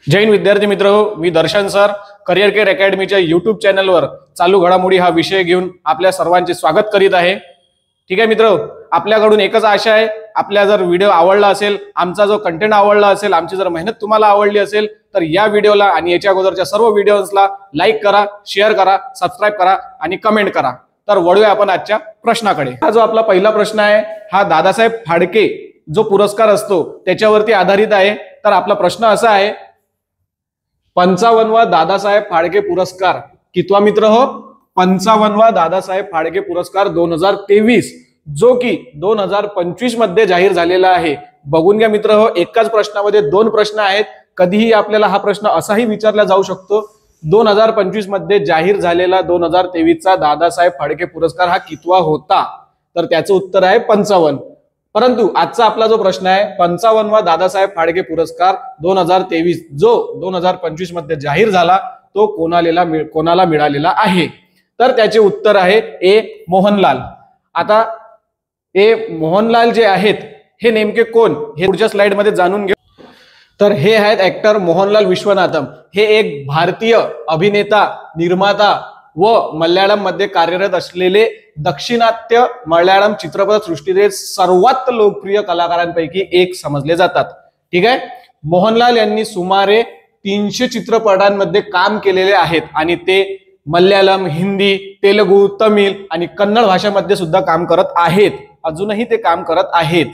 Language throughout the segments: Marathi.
जय हिंद विद्यार्थी मित्र हो, मी दर्शन सर करिअर केअर अकॅडमीच्या यूट्यूब चॅनलवर चालू घडामोडी हा विषय घेऊन आपल्या सर्वांचे स्वागत करीत आहे। ठीक आहे मित्र, आपल्याकडून एकच आशा आहे, आपल्या जर व्हिडिओ आवडला असेल, आमचा जो कंटेंट आवडला असेल, आमची जर मेहनत तुम्हाला आवडली असेल तर या व्हिडिओला आणि याच्या अगोदरच्या सर्व व्हिडिओजला लाईक करा, शेअर करा, सबस्क्राइब करा आणि कमेंट करा। तर वळूया आपण आजच्या प्रश्नाकडे। हा जो आपला पहिला प्रश्न आहे हा दादासाहेब फाळके जो पुरस्कार असतो त्याच्यावरती आधारित आहे। तर आपला प्रश्न असा आहे, 55वा दादासाहेब फाळके पुरस्कार कितवा मित्र हो? 55वा दादासाहेब फाळके पुरस्कार 2023 जो की 2025 मध्ये जाहीर झालेला आहे। बघून घ्या मित्र हो, एकाच प्रश्नामध्ये दोन प्रश्न आहेत। कधीही आपल्याला हा प्रश्न असाही विचारला जाऊ शकतो, 2025 मध्ये जाहीर झालेला 2023 चा दादासाहेब फाळके पुरस्कार हा कितवा होता? तर त्याचं उत्तर आहे 55। परंतु आजचा आपला जो प्रश्न आहे 55वा दादासाहेब फाळके पुरस्कार 2023 जो 2025 मध्ये जाहीर झाला तो कोणाला मिळालेला आहे? तर त्याचे उत्तर आहे ए मोहनलाल। आता ए मोहनलाल जे आहेत हे नेमके कोण हे पुढच्या स्लाइड मध्ये जाणून घेऊ। तर हे आहेत ऍक्टर मोहनलाल विश्वनाथम। हे एक भारतीय अभिनेता, निर्माता व मल्याळम मध्ये कार्यरत असलेले दक्षिणात्य मल्याळम चित्रपट सृष्टीतील सर्वात लोकप्रिय कलाकारांपैकी एक समजले जातात। ठीक आहे, मोहनलाल यांनी सुमारे 300 चित्रपटांमध्ये काम केलेले आहेत आणि ते मल्याळम, हिंदी, तेलुगू, तमिळ आणि कन्नड भाषांमध्ये सुद्धा काम करत आहेत। अजूनही ते काम करत आहेत।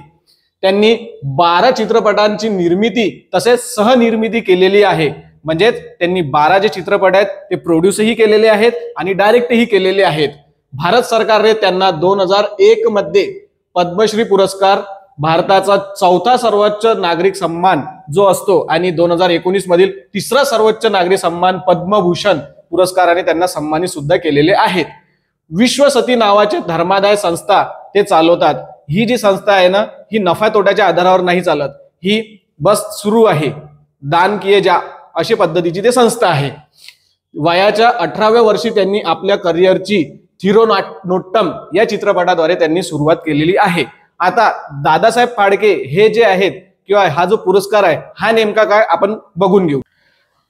त्यांनी 12 चित्रपटांची निर्मिती तसेच सहनिर्मिती केलेली आहे। म्हणजेच त्यांनी 12 जे चित्रपट आहेत ते प्रोड्यूसही केलेले आहेत आणि डायरेक्टही केलेले आहेत। भारत सरकारने त्यांना 2001 मध्ये पद्मश्री पुरस्कार, भारताचा चौथा सर्वोच्च नागरिक सन्मान जो असतो आणि 2019 मधील तिसरा सर्वोच्च नागरिक सन्मान पद्मभूषण पुरस्काराने त्यांना सन्मानित सुद्धा केलेले आहेत। विश्वसती नावाचे धर्मादाय संस्था ते चालवतात। ही जी संस्था आहे ना, ही नफा तोट्याच्या आधारावर नाही चालत, ही बस सुरू आहे, दान किए जा अशी पद्धतीची ते संस्था आहे। वयाच्या 18व्या वर्षी त्यांनी आपल्या करिअरची थिरुनाट्टम या चित्रपटाद्वारे त्यांनी सुरुवात केलेली आहे। आता दादासाहेब फाळके हे जे आहेत किंवा हा जो पुरस्कार आहे हा नेमका काय आपण बघून घेऊ।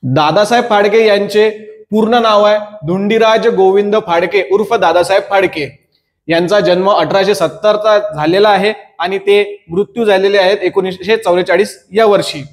दादासाहेब फाळके यांचे पूर्ण नाव आहे धुंडीराज गोविंद फाळके उर्फ दादासाहेब फाळके। यांचा जन्म 1870 चा झालेला आहे आणि ते मृत्यू झालेले आहेत 1944 या वर्षी।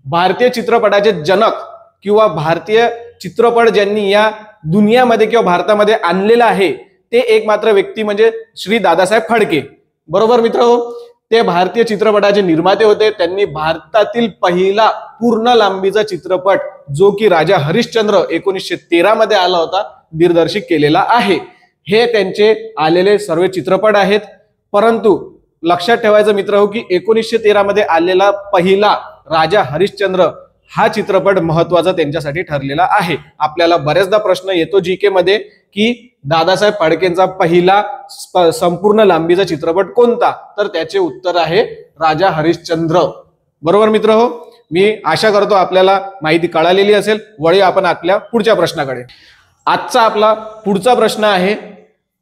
भारतीय चित्रपटाचे जनक किंवा भारतीय चित्रपट ज्यांनी या दुनियामध्ये किंवा भारतामध्ये आणलेला आहे ते एकमात्र व्यक्ती म्हणजे श्री दादासाहेब फाळके। बरोबर मित्र हो, ते भारतीय चित्रपटाचे निर्माते होते। त्यांनी भारतातील पहिला पूर्ण लांबीचा चित्रपट जो की राजा हरिश्चंद्र 1913 मध्ये आला होता दिग्दर्शित केलेला आहे। हे त्यांचे आलेले सर्व चित्रपट आहेत। परंतु लक्षात ठेवायचं मित्र हो की 1913 मध्ये आलेला पहिला राजा हरिश्चंद्र हा चित्रपट महत्वाचा त्यांच्यासाठी ठरलेला आहे। आपल्याला बरेचदा प्रश्न येतो जीके मध्ये की दादासाहेब फाळकेंचा पहिला संपूर्ण लांबीचा चित्रपट कोणता? तर त्याचे उत्तर आहे राजा हरिश्चंद्र। बरोबर मित्र हो, मी आशा करतो आपल्याला माहिती कळालेली असेल। वळूया आपण आपल्या पुढच्या प्रश्नाकडे। आजचा आपला पुढचा प्रश्न आहे,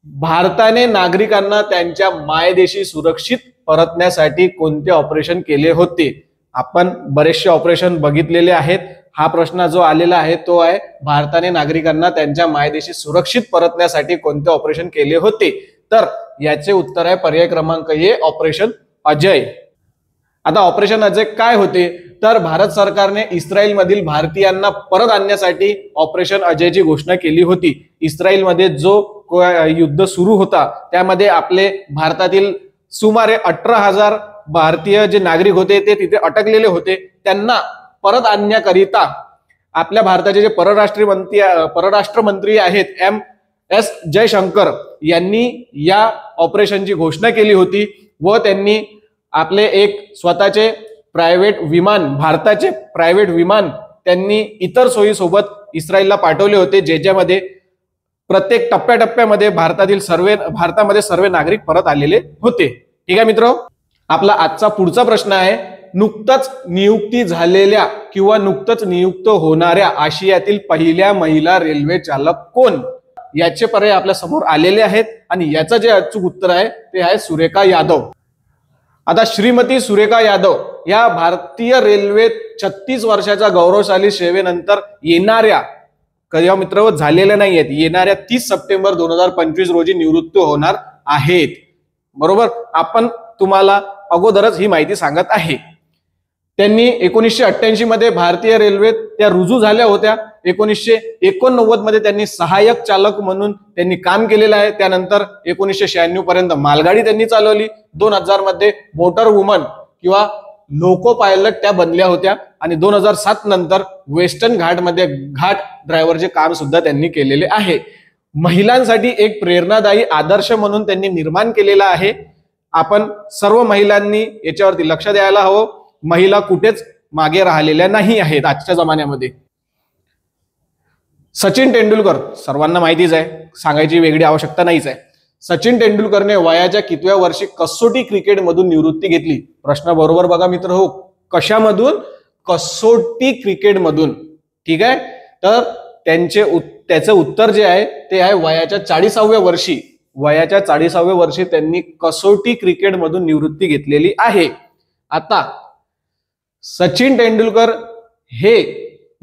भारताने नागरिकांना त्यांच्या मायदेशी सुरक्षित परतण्यासाठी कोणते ऑपरेशन केले होते? आपण बरेचसे ऑपरेशन बघितलेले आहेत। हा प्रश्न जो आलेला आहे तो आहे, भारताने नागरिकांना त्यांच्या मायदेशी सुरक्षित परतण्यासाठी कोणते ऑपरेशन केले होते? तर याचे उत्तर आहे पर्याय क्रमांक ए ऑपरेशन अजय। आता ऑपरेशन अजय काय होते? तर भारत सरकारने इस्रायल मधील भारतीयांना परत आणण्यासाठी ऑपरेशन अजयची घोषणा केली होती। इस्रायल मध्ये जो युद्ध सुरू होता त्यामध्ये आपले भारतातील सुमारे 18,000 भारतीय जे नागरिक होते ते तिथे अटकलेले होते। त्यांना परत आणण्याकरिता आपल्या भारताचे जे परराष्ट्र मंत्री आहेत MS जयशंकर यांनी या ऑपरेशनची घोषणा केली होती व त्यांनी आपले एक स्वतःचे प्रायव्हेट विमान, भारताचे प्रायव्हेट विमान त्यांनी इतर सोयीसोबत इस्रायलला पाठवले होते, ज्याच्यामध्ये प्रत्येक टप्प्याटप्प्यामध्ये भारतामध्ये सर्व नागरिक परत आलेले होते। ठीक आहे मित्र, आपला आजचा पुढचा प्रश्न आहे, नुकतच नियुक्ती झालेल्या किंवा नुकतच नियुक्त होणाऱ्या आशियातील पहिल्या महिला रेल्वे चालक कोण? याचे पर्याय आपल्या समोर आलेले आहेत आणि याचं जे अचूक उत्तर आहे ते आहे सुरेखा यादव। आता श्रीमती सुरेखा यादव या भारतीय रेल्वेत 36 वर्षाच्या गौरवशाली सेवेनंतर येणाऱ्या कधी मित्र झालेल्या नाही आहेत, येणाऱ्या 30 सप्टेंबर 2025 रोजी निवृत्त होणार आहेत. बरोबर, आपण तुम्हाला अगोदरच ही माहिती सांगत आहे. त्यांनी 1988 मध्ये भारतीय रेल्वेत त्या रुजू झाल्या होत्या. 1989 मध्ये त्यांनी सहाय्यक चालक म्हणून त्यांनी काम केलेलं आहे. त्यानंतर 1996 पर्यंत मालगाडी त्यांनी चालवली. 2000 मध्ये मोटर वुमन किंवा लोको पायलट त्या बनल्या होत्या आणि 2007 नंतर वेस्टर्न घाटमध्ये घाट ड्रायव्हरचे काम सुद्धा त्यांनी केलेले आहे. महिलांसाठी एक प्रेरणादायी आदर्श म्हणून त्यांनी निर्माण केलेला आहे. आपण सर्व महिलांनी याच्यावरती लक्ष द्यायला हवं. महिला कुठेच मागे राहिलेल्या नाही आहेत आजच्या जमान्यामध्ये. सचिन तेंडुलकर सर्वांना माहितीच आहे, सांगायची वेगळी आवश्यकता नाहीच आहे. सचिन तेंडुलकरने वयाच्या कितव्या वर्षी कसोटी क्रिकेटमधून निवृत्ती घेतली? प्रश्न बरोबर बघा मित्र हो, कशामधून? कसोटी क्रिकेटमधून. ठीक आहे, तर त्याचं उत्तर जे आहे ते आहे वयाच्या 40व्या वर्षी. वयाच्या 40व्या वर्षी त्यांनी कसोटी क्रिकेटमधून निवृत्ती घेतलेली आहे. आता सचिन तेंडुलकर हे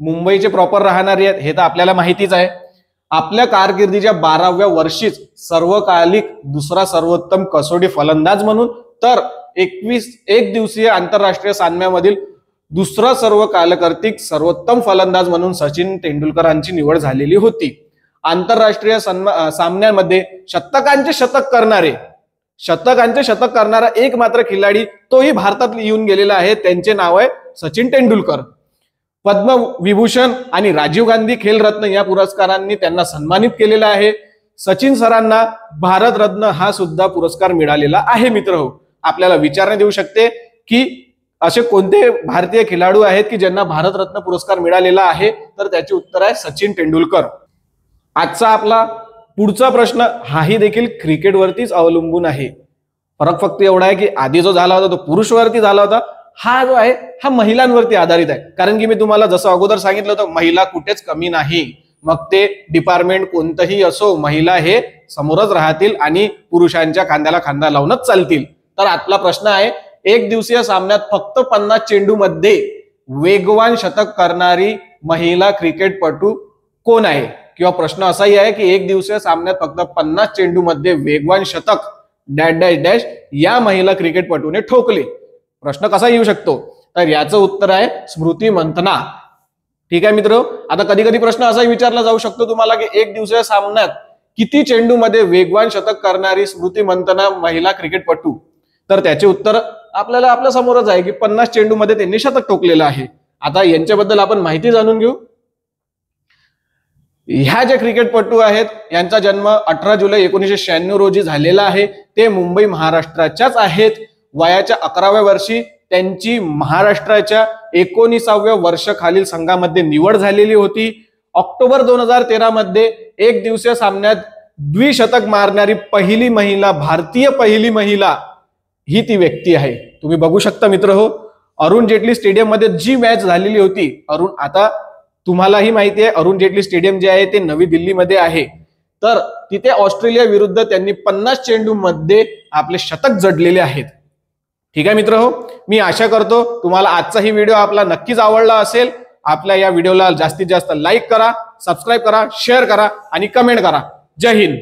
मुंबईचे प्रॉपर राहणारे आहेत हे तर आपल्याला माहितीच आहे. आपल्या कारकिर्दीच्या 12व्या वर्षीच सर्वकालिक दुसरा सर्वोत्तम कसोटी फलंदाज म्हणून तर 21 एक दिवसीय आंतरराष्ट्रीय सामन्यामधील दुसरा सर्व कालकर्तिक सर्वोत्तम फलंदाज म्हणून सचिन तेंडुलकरांची निवड झालेली होती. आंतरराष्ट्रीय सामन्यांमध्ये शतकांचे शतक करणारा एक मात्र खिलाडी तोही भारतात येऊन गेलेला आहे. त्यांचे नाव आहे सचिन तेंडुलकर. पद्मविभूषण आणि राजीव गांधी खेलरत्न या पुरस्कारांनी त्यांना सन्मानित केलेला आहे. सचिन सरांना भारतरत्न हा सुद्धा पुरस्कार मिळालेला आहे. मित्र हो, आपल्याला विचारण्यात येऊ शकते की असे कोणते भारतीय खेळाडू आहेत की ज्यांना भारतरत्न पुरस्कार मिळालेला आहे, तर त्याचे उत्तर आहे सचिन तेंडुलकर. आजचा आपला पुढचा प्रश्न हाही देखील क्रिकेटवरतीच अवलंबून आहे. फरक फक्त एवढा आहे की आधी जो झाला होता तो पुरुषवरती झाला होता, हा जो आहे हा महिलांवरती आधारित आहे. कारण की मी तुम्हाला जसं अगोदर सांगितलं होतं, महिला कुठेच कमी नाही. मग ते डिपार्टमेंट कोणतंही असो, महिला हे समोरच राहतील आणि पुरुषांच्या खांद्याला खांदा लावूनच चालतील. तर आपला प्रश्न आहे, एक दिवसीय सामन्यात फक्त 50 चेंडूमध्ये वेगवान शतक करणारी महिला क्रिकेटपटू कोण आहे? किंवा प्रश्न असाही आहे की एक दिवसीय सामन्यात फक्त 50 चेंडूमध्ये वेगवान शतक डॅश डॅश डॅश या महिला क्रिकेटपटूने ठोकले. प्रश्न कसा येऊ शकतो? तर याचं उत्तर आहे स्मृती मंथना. ठीक आहे मित्र, आता कधी कधी प्रश्न असाही विचारला जाऊ शकतो तुम्हाला की एक दिवसीय सामन्यात किती चेंडूमध्ये वेगवान शतक करणारी स्मृती मंथना महिला क्रिकेटपटू? तर त्याचे उत्तर आपल्याला आपल्या समोरच आहे की 50 चेंडूमध्ये त्यांनी शतक ठोकलेलं आहे. आता यांच्याबद्दल आपण माहिती जाणून घेऊ. ह्या ज्या क्रिकेटपटू आहेत यांचा जन्म 18 जुलै 1996 रोजी झालेला आहे. ते मुंबई महाराष्ट्राच्याच आहेत. वयाच्या 11व्या वर्षी त्यांची महाराष्ट्राच्या 19व्या वर्षखालील संघामध्ये निवड झालेली होती. ऑक्टोबर 2013 मध्ये एक दिवसीय सामन्यात द्विशतक मारणारी पहिली महिला, भारतीय पहिली महिला ही ती व्यक्ती आहे. तुम्ही बघू शकता मित्र हो, अरुण जेटली स्टेडियम मध्ये जी मॅच झालेली होती. आता तुम्हालाही माहिती आहे अरुण जेटली स्टेडियम जे आहे ते नवी दिल्लीमध्ये आहे. तर तिथे ऑस्ट्रेलिया विरुद्ध त्यांनी 50 चेंडूमध्ये आपले शतक जडलेले आहेत. ठीक आहे मित्र हो, मी आशा करतो तुम्हाला आजचा ही व्हिडिओ आपला नक्कीच आवडला असेल. आपल्या या व्हिडिओला जास्तीत जास्त लाईक करा, सबस्क्राईब करा, शेअर करा आणि कमेंट करा. जय हिंद.